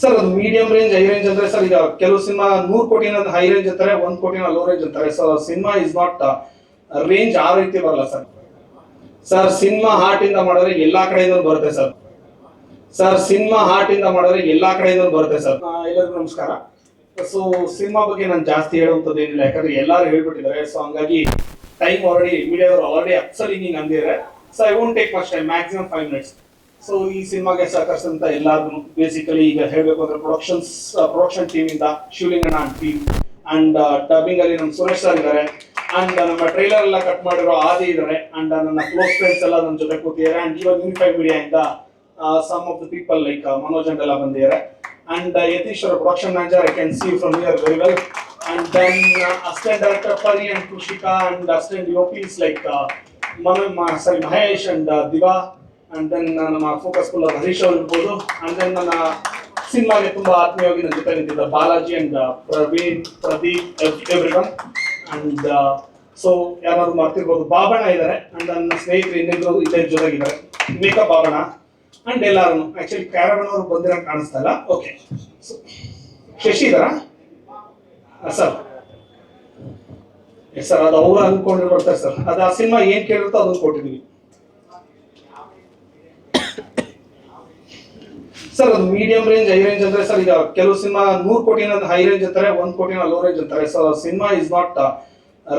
Sir ಅದು medium range high range ಅಂದ್ರೆ sir ಈಗ ಕೆಲವು ಸಿನಿಮಾ 100 ಕೋಟಿನ ಹೈ ರೇಂಜ್ ಅಂತಾರೆ, 1 ಕೋಟಿನ ಲೋ ರೇಂಜ್ ಅಂತಾರೆ. So cinema is not range ಆ ರೀತಿ ಬರಲ್ಲ ಸರ್. ಸರ್ ಸಿನಿಮಾ ಹಾರ್ಟ್ ಇಂದ ಮಾಡಿದ್ರೆ ಎಲ್ಲಾ ಕಡೆಯಿಂದ ಬರುತ್ತೆ ಸರ್. ಸರ್ ಸಿನಿಮಾ ಹಾರ್ಟ್ ಇಂದ ಮಾಡಿದ್ರೆ ಎಲ್ಲಾ ಕಡೆಯಿಂದ ಬರುತ್ತೆ ಸರ್. ಎಲ್ಲರಿಗೂ ನಮಸ್ಕಾರ. ಸೊ ಸಿನಿಮಾ ಬಗ್ಗೆ ನಾನು ಜಾಸ್ತಿ ಹೇಳುವಂಥದ್ದು ಏನಿಲ್ಲ, ಯಾಕಂದ್ರೆ ಎಲ್ಲರೂ ಹೇಳ್ಬಿಟ್ಟಿದ್ದಾರೆ. ಸೊ ಹಂಗಾಗಿ ಟೈಮ್ ಆಲ್ರೆಡಿ ಮೀಡಿಯಾದವರು ಆಲ್ರೆಡಿ ಅಪ್ಸಲಿಂಗ್ ಅಂದಿದ್ದಾರೆ. So I won't take much time, maximum 5 minutes. So ಈ ಸಿನಿಮಾಗೆ ಸಹಕರಿಸಿದಂತ ಎಲ್ಲಾದ್ರೂ ಬೇಸಿಕಲಿ ಈಗ ಹೇಳ್ಬೇಕು ಅಂದ್ರೆ ಪ್ರೊಡಕ್ಷನ್ ಟೀಮ್ ಇಂದ Shivalinganna and team, and dubbing ಅಲ್ಲಿ ನಮ್ಮ ಸುರೇಶ್ ಸರ್ ಇದ್ದಾರೆ, ಅಂಡ್ ನಮ್ಮ ಟ್ರೈಲರ್ ಎಲ್ಲ ಕಟ್ ಮಾಡಿರೋ ಆದಿ ಇದ್ದಾರೆ, ಅಂಡ್ ನನ್ನ ಕ್ಲೋಸ್ ಫ್ರೆಂಡ್ಸ್ ಎಲ್ಲ ನನ್ನ ಜೊತೆ ಕೂತಿದ್ದಾರೆ, ಅಂಡ್ ಇವನ್ ಯೂನಿಫೈಡ್ ಮೀಡಿಯಾ ಇಂದ some of the people like Manoj and ಎಲ್ಲ ಬಂದಿದ್ದಾರೆ, and Yatishwara production manager, I can see from here very well, and then assistant director Pari and Krishika, and assistant DOPs like Mahesh and Diva, and then ನಮ್ಮ focus pull Harish ಅವರು ಇರ್ಬೋದು, and then ನನ್ನ ಸಿನಿಮಾಗೆ ತುಂಬಾ ಆತ್ಮೀಯವಾಗಿ ನನ್ನ ಜೊತೆ ನಿಂತಿದ್ದ Balaji and Praveen, Pradeep, everyone, and so ಯಾರಾದ್ರು ಮಾಡ್ತಿರ್ಬೋದು, ಬಾಬಣ್ಣ ಇದ್ದಾರೆ, ಅಂಡ್ ನನ್ನ ಸ್ನೇಹಿತರು ಇನ್ನಿಬ್ರು ಇದೇ ಜೊತೆಗಿದ್ದಾರೆ, ಮೇಕಪ್ ಬಾಬಣ್ಣ, ಅಂಡ್ ಎಲ್ಲಾರು ಆಕ್ಚುಲಿ ಕ್ಯಾರವನ್ ಅವರು ಬಂದಿರೋ ಕಾಣಿಸ್ತಾ ಇಲ್ಲ. ಓಕೆ, ಶಶಿ ಇದಾರಾ ಸರ್? ಎಸ್ ಸರ್, ಅದು ಅವ್ರು ಅನ್ಕೊಂಡಿರ್ತಾರೆ ಸರ್. ಅದು ಆ ಸಿನಿಮಾ ಏನ್ ಕೇಳಿರುತ್ತೋ ಅದನ್ನ ಕೊಟ್ಟಿದೀವಿ ಸರ್. ಅದು ಮೀಡಿಯಂ ರೇಂಜ್ ಹೈ ರೇಂಜ್ ಅಂದ್ರೆ ಸರ್ ಈಗ ಕೆಲವು ಸಿನಿಮಾ 100 ಕೋಟಿನ ಹೈ ರೇಂಜ್ ಅಂತಾರೆ, 1 ಕೋಟಿನ ಲೋ ರೇಂಜ್ ಅಂತಾರೆ. So cinema is not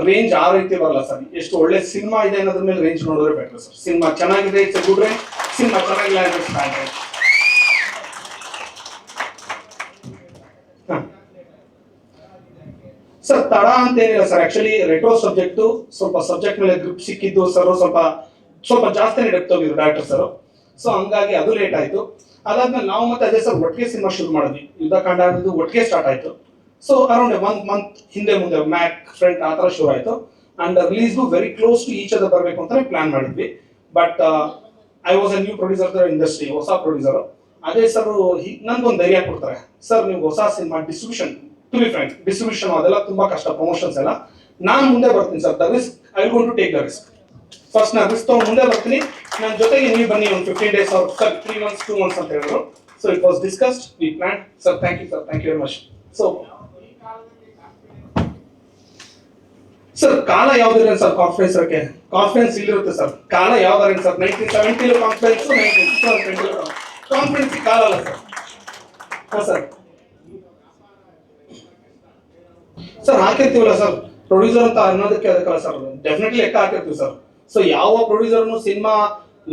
range ಆ ರೀತಿ ಬರಲ್ಲ ಸರ್. ಎಷ್ಟು ಒಳ್ಳೆ ಸಿನಿಮಾ ಇದೆ ಅನ್ನೋದ್ರ ಮೇಲೆ ರೇಂಜ್ ನೋಡಿದ್ರೆ ಬೆಟರ್ ಸರ್. ಸಿನಿಮಾ ಚೆನ್ನಾಗಿದೆ it's A good range, cinema ಚೆನ್ನಾಗಿಲ್ಲ ಇಟ್ಸ್ ಬ್ಯಾಡ್ ರೇಂಜ್. ಸರ್ ತಡ ಅಂತ ಏನಿಲ್ಲ ಸರ್. ಆಕ್ಚುಲಿ ರೆಟ್ರೋ ಸ್ವಲ್ಪ ಸಬ್ಜೆಕ್ಟ್ ಮೇಲೆ ಗ್ರಿಪ್ ಸಿಕ್ಕಿದ್ದು ಸರ್, ಸ್ವಲ್ಪ ಜಾಸ್ತಿನೇ ಡೆಪ್ತ್ ಹೋಗಿದ್ರು ಡೈರೆಕ್ಟರ್ ಸರ್. ಸೊ ಹಂಗಾಗಿ ಅದು ಲೇಟ್ ಆಯ್ತು. ಅದಾದ್ಮೇಲೆ ನಾವು ಮತ್ತೆ ಅದೇ ಸರ್ ಒಟ್ಟಿಗೆ ಸಿನಿಮಾ ಶುರು ಮಾಡಿದ್ವಿ. ಯುದ್ಧಕಾಂಡ ಅನ್ನೋದು ಒಟ್ಟಿಗೆ ಸ್ಟಾರ್ಟ್ ಆಯ್ತು. ಸೊ ಅರೌಂಡ್ 1 month ಹಿಂದೆ ಮುಂದೆ ಮ್ಯಾಕ್ ಫ್ರಂಟ್ ಆ ತರ ಶುರು ಆಯ್ತು. And release very close to each other ಬರಬೇಕು ಅಂತಾನೆ ಪ್ಲಾನ್ ಮಾಡಿದ್ವಿ. But I was a new producer industry, ಹೊಸ ಪ್ರೊಡ್ಯೂಸರ್. ಅದೇ ಸರ್ ನನ್ಗೊಂದು ಧೈರ್ಯ ಕೊಡ್ತಾರೆ, ಸರ್ ನೀವು ಹೊಸ ಸಿನಿಮಾ ಡಿಸ್ಟ್ರಿಬ್ಯೂಷನ್ ಅದೆಲ್ಲ ತುಂಬಾ ಕಷ್ಟ, ಪ್ರಮೋಷನ್ಸ್ ಎಲ್ಲ ನಾನು ಮುಂದೆ ಬರ್ತೀನಿ sir. The risk I gonna take the risk. First ನಾನು ರಿಸ್ಕ್ ತಗೊಂಡು ಮುಂದೆ ಬರ್ತೀನಿ, ನನ್ನ ಜೊತೆಗೆ ನೀವು ಬನ್ನಿ ಒಂದು 15 days ಸರ್, 3 months 2 months ಅಂತ ಹೇಳಿದ್ರು. So it was discussed, we plan. Sir thank you sir, thank you very much. So sir ಕಾಲ ಯಾವ್ದಿಲ್ಲ ಸರ್ ಕಾನ್ಫಿಡೆನ್ಸ್ ಇಲ್ಲಿರುತ್ತೆ ಸರ್. ಕಾಲ ಯಾವ್ದಾರ ಸರ್ 1970 ಕಾನ್ಫಿಡೆನ್ಸ್, 1920 ಕಾನ್ಫಿಡೆನ್ಸ್ ಕಾಲ ಅಲ್ಲ ಸರ್. ಹಾ ಸರ್ ಹಾಕಿರ್ತೀವಲ್ಲ ಸರ್, ಪ್ರೊಡ್ಯೂಸರ್ ಅಂತ ಅನ್ನೋದಕ್ಕೆ ಅದಕ್ಕಲ್ಲ ಸರ್, ಡೆಫಿನೆಟ್ಲಿ ಲೆಕ್ಕ ಹಾಕಿರ್ತೀವಿ ಸರ್. ಸೊ ಯಾವ ಪ್ರೊಡ್ಯೂಸರ್ನು ಸಿನಿಮಾ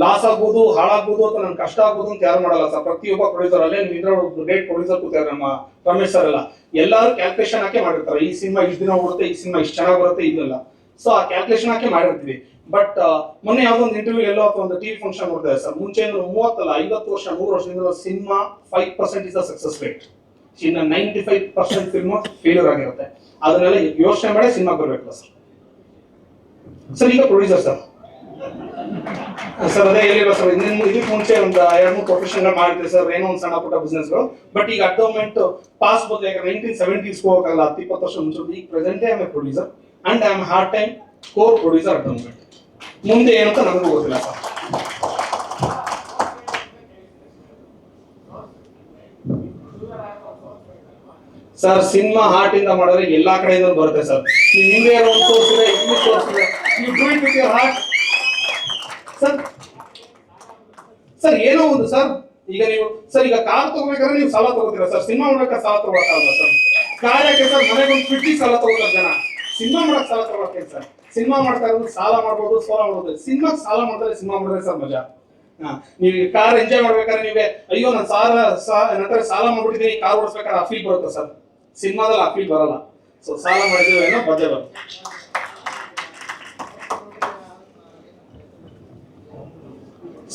ಲಾಸ್ ಆಗ್ಬೋದು, ಹಾಳಾಗ್ಬೋದು ಅಥವಾ ನನ್ ಕಷ್ಟ ಆಗ್ಬೋದು ಅಂತ ಯಾರು ಮಾಡಲ್ಲ ಸರ್. ಪ್ರತಿಯೊಬ್ಬ ಪ್ರೊಡ್ಯೂಸರ್ ಅಲ್ಲೇ ನೀವು ಗ್ರೇಟ್ ಪ್ರೊಡ್ಯೂಸರ್ ಕೂತಾರೆ ನಮ್ಮ ರಮೇಶ್ ಸರ್ ಎಲ್ಲ, ಎಲ್ಲರೂ ಕ್ಯಾಲ್ಕುಲೇಷನ್ ಹಾಕಿ ಮಾಡಿರ್ತಾರೆ. ಈ ಸಿನಿಮಾ ಇಷ್ಟು ದಿನ ಬರುತ್ತೆ, ಈ ಸಿನಿಮಾ ಇಷ್ಟು ಚೆನ್ನಾಗಿ ಬರುತ್ತೆ, ಇದೆಲ್ಲ. ಸೊ ಆ ಕ್ಯಾಲ್ಕುಲೇಷನ್ ಹಾಕಿ ಮಾಡಿರ್ತೀವಿ. ಬಟ್ ಮೊನ್ನೆ ಯಾವ್ದೋ ಒಂದು ಇಂಟರ್ವ್ಯೂ ಎಲ್ಲೋ ಅಥವಾ ಒಂದು ಟಿವಿ ಫಂಕ್ಷನ್ ನೋಡ್ತಾರೆ ಸರ್, ಮುಂಚೆ 30 ಅಲ್ಲ 50 ವರ್ಷ 100 ವರ್ಷದಿಂದ cinema 5% is the success rate. ಇನ್ನ 95% ಫಿಲ್ಮ್ ಫೇಲ್ಯೂರ್ ಆಗಿರುತ್ತೆ. ಅದನ್ನೆಲ್ಲ ಯೋಚನೆ ಮಾಡಿ ಸಿನಿಮಾ ಬರ್ಬೇಕಲ್ಲ ಸರ್. ಸರ್ ಈಗ ಪ್ರೊಡ್ಯೂಸರ್ ಸರ್ ಅದೇ ಹೇಳಿಲ್ಲ ಸರ್, ಇದಕ್ಕೆ ಮುಂಚೆ ಒಂದು 2-3 ಪ್ರೊಫೆಷನ್ ಮಾಡಿದ್ರಿ ಸರ್, ಏನೋ ಒಂದು ಸಣ್ಣ ಪುಟ್ಟ ಬಿಸ್ನೆಸ್ಗಳು. ಬಟ್ ಈಗ ಅಟ್ ದ ಮೊಮೆಂಟ್ ಪಾಸ್ ಬದಲು 1970s ಹೋಗಲ್ಲ, 20 ವರ್ಷ ಮುಂಚೆ. ಈಗ present I am A producer and I am heart time core producer at the moment. ಮುಂದೆ ಏನಂತ ನನಗೂ ಗೊತ್ತಿಲ್ಲ ಸರ್. ಸರ್ ಸಿನಿಮಾ ಹಾರ್ಟ್ ಇಂದ ಮಾಡಿದ್ರೆ ಎಲ್ಲಾ ಕಡೆಯಿಂದ ಬರುತ್ತೆ ಸರ್. ನೀವು ಹಿಂದೆ ಒಂದು ತೋರಿಸಿದ್ರೆ ಇಂಗ್ಲಿಷ್ ತೋರಿಸಿದ್ರೆ ನೀವು do it with your heart sir. ಏನೋ ಒಂದು ಸರ್, ಈಗ ನೀವು ಸರ್ ಈಗ ಕಾರ್ ತಗೋಬೇಕಾದ್ರೆ ನೀವು ಸಾಲ ತಗೋತೀರಾ ಸರ್, ಸಿನಿಮಾ ಮಾಡ್ಬೇಕಾದ್ರೆ ಸಾಲ ತಗೋಕ್ಕಾಗಲ್ಲ ಸರ್. ಕಾರ್ ಯಾಕೆ ಸರ್, ಮನೆಗೊಂದು ಫ್ರಿಡ್ಜ್ ಸಾಲ ತಗೋತಾರೆ ಜನ, ಸಿನಿಮಾ ಮಾಡಕ್ ಸಾಲ ತಗೋಬೇಕು ಸರ್. ಸಿನಿಮಾ ಮಾಡ್ತಾ ಇರೋದು ಸಾಲ ಮಾಡ್ಬೋದು, ಸೋಲ ಮಾಡ್ಬೋದು. ಸಿನಿಮಾ ಸಾಲ ಮಾಡಿದ್ರೆ ಸಿನಿಮಾ ಮಾಡಿದ್ರೆ ಸರ್ ಮಜಾ. ನೀವು ಕಾರ್ ಎಂಜಾಯ್ ಮಾಡ್ಬೇಕಾದ್ರೆ ನೀವೇ ಅಯ್ಯೋ ನಾನು ಸಾಲ ಮಾಡ್ಬಿಟ್ಟಿದ್ದೀನಿ ಕಾರ್ ಓಡಿಸ್ಬೇಕಾದ್ರೆ ಆ ಫೀಲ್ ಬರುತ್ತೆ ಸರ್. ಸಿನಿಮಾದಲ್ಲಿ ಆ ಫೀಲ್ ಬರಲ್ಲ. ಸೊ ಸಾಲ ಮಾಡಿದ್ರೆ ಏನೋ ಬದ್ದೆ ಬರುತ್ತೆ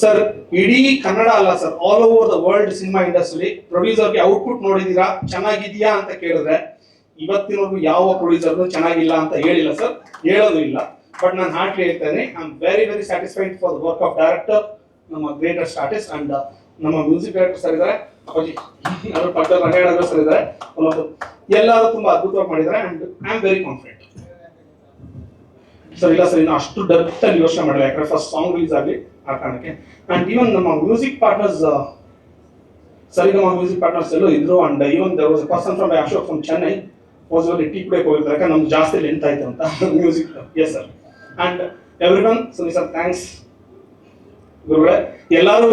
ಸರ್. ಇಡೀ ಕನ್ನಡ ಅಲ್ಲ sir, all over the world cinema industry ಪ್ರೊಡ್ಯೂಸರ್ಗೆ ಔಟ್ಪುಟ್ ನೋಡಿದೀರಾ, ಚೆನ್ನಾಗಿದೆಯಾ ಅಂತ ಕೇಳಿದ್ರೆ ಇವತ್ತಿನವರೆಗೂ ಯಾವ ಪ್ರೊಡ್ಯೂಸರ್ ಚೆನ್ನಾಗಿಲ್ಲ ಅಂತ ಹೇಳಿಲ್ಲ ಸರ್, ಹೇಳೋದು ಇಲ್ಲ. ಬಟ್ ನಾನು ಹಾರ್ಟ್ಲಿ ಹೇಳ್ತೇನೆ, I am very satisfied for the work of director, ನಮ್ಮ ಗ್ರೇಟೆಸ್ಟ್ ಆರ್ಟಿಸ್ಟ್, ಅಂಡ್ ನಮ್ಮ ಮ್ಯೂಸಿಕ್ ಡೈರೆಕ್ಟರ್ ಸರ್ ಇದ್ದಾರೆ, ಅಪ್ಪಾಜಿ ಅದ್ರ ಪಕ್ಕದ ರಂಗಾಯಣ ಸರ್ ಇದ್ದಾರೆ. ಎಲ್ಲರೂ ತುಂಬಾ ಅದ್ಭುತವಾಗಿ ಮಾಡಿದ್ದಾರೆ and I am very confident sir. ಇಲ್ಲ ಸರ್, ಇನ್ನು ಅಷ್ಟು ಡೆಪ್ತ್ ಅಲ್ಲಿ ಯೋಚನೆ ಮಾಡಿಲ್ಲ, ಯಾಕಂದ್ರೆ ಫಸ್ಟ್ ಸಾಂಗ್ ರಿಲೀಸ್ ಆಗಲಿ ಆ ಕಾರಣಕ್ಕೆ. ಅಂಡ್ ಈವನ್ ನಮ್ಮ music partners Saregama music partners ಎಲ್ಲೂ ಇದ್ರು and even there was a person from Ashok from Chennai possibly tea ಕುಡಿಯಕ್ಕೆ ಹೋಗಿರ್ತಾರೆ ಯಾಕಂದ್ರೆ ನಮ್ಗೆ ಜಾಸ್ತಿ ಲೆಂತ್ ಆಯ್ತು ಅಂತ music. Yes sir and everyone Suni sir thanks ಗುರುಗಳೇ. ಎಲ್ಲರೂ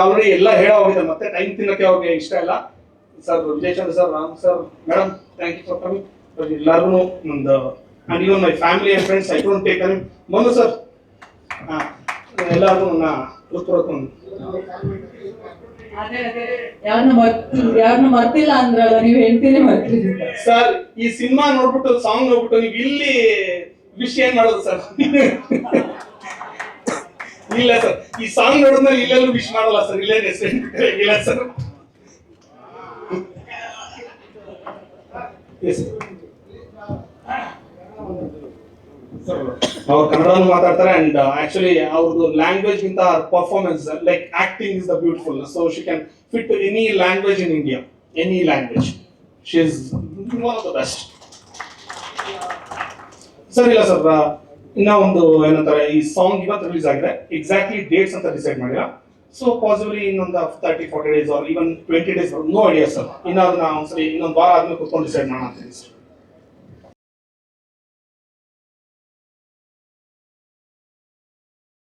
ಆಲ್ರೆಡಿ ಎಲ್ಲ ಹೇಳೋ ಹೋಗಿದೆ, ಮತ್ತೆ ಟೈಮ್ ತಿನ್ನಕ್ಕೆ ಅವ್ರಿಗೆ ಇಷ್ಟ ಇಲ್ಲ. Sir Vijayachandra sir, Ram sir, madam thank you for coming. ಎಲ್ಲರೂ ಒಂದು and even my family and friends I don't take any Manu sir ಎಲ್ಲರಿಗೂ ನನ್ನ ಹೃತ್ಪೂರ್ವಕ ಯಾರನ್ನ ಮರ್ತಿಲ್ಲ ಅಂದ್ರಲ್ಲ, ನೀವು ಹೆಂಡ್ತಿನೇ ಮರ್ತಿದ್ದೀರ ಸರ್. ಈ ಸಿನಿಮಾ ನೋಡ್ಬಿಟ್ಟು ಸಾಂಗ್ ನೋಡ್ಬಿಟ್ಟು ನೀವು ಇಲ್ಲಿ ವಿಶ್ ಏನ್ ಮಾಡೋದು ಸರ್? ಇಲ್ಲ ಸರ್, ಈ ಸಾಂಗ್ ನೋಡಿದ್ಮೇಲೆ ಇಲ್ಲೆಲ್ಲೂ ವಿಶ್ ಮಾಡಲ್ಲ ಸರ್, ಇಲ್ಲೇ ಇಲ್ಲ ಸರ್. ಅವ್ರು ಕನ್ನಡನೂ ಮಾತಾಡ್ತಾರೆ ಅಂಡ್ ಆಕ್ಚುಲಿ ಅವ್ರದ್ದು ಲ್ಯಾಂಗ್ವೇಜ್ ಗಿಂತ performance like acting is the beautiful. So she can fit to any language in India, any language. She is one of the best. Sir ಇಲ್ಲ ಸರ್, ಇನ್ನ ಒಂದು ಏನಂತಾರೆ, ಈ ಸಾಂಗ್ ಇವತ್ತು ರಿಲೀಸ್ ಆಗಿದೆ, ಎಕ್ಸಾಕ್ಟ್ಲಿ ಡೇಟ್ಸ್ ಅಂತ ಡಿಸೈಡ್ ಮಾಡಿಲ್ಲ. ಸೊ ಪಾಸಿಬಲಿ ಇನ್ನೊಂದು 30-40 days or even 20 days, no idea sir. ಇನ್ನ ಅದನ್ನ ಒಂದ್ಸರಿ ಇನ್ನೊಂದು ವಾರ ಆದ್ಮೇಲೆ ಕುತ್ಕೊಂಡು ಡಿಸೈಡ್ ಮಾಡೋಣ ಅಂತ.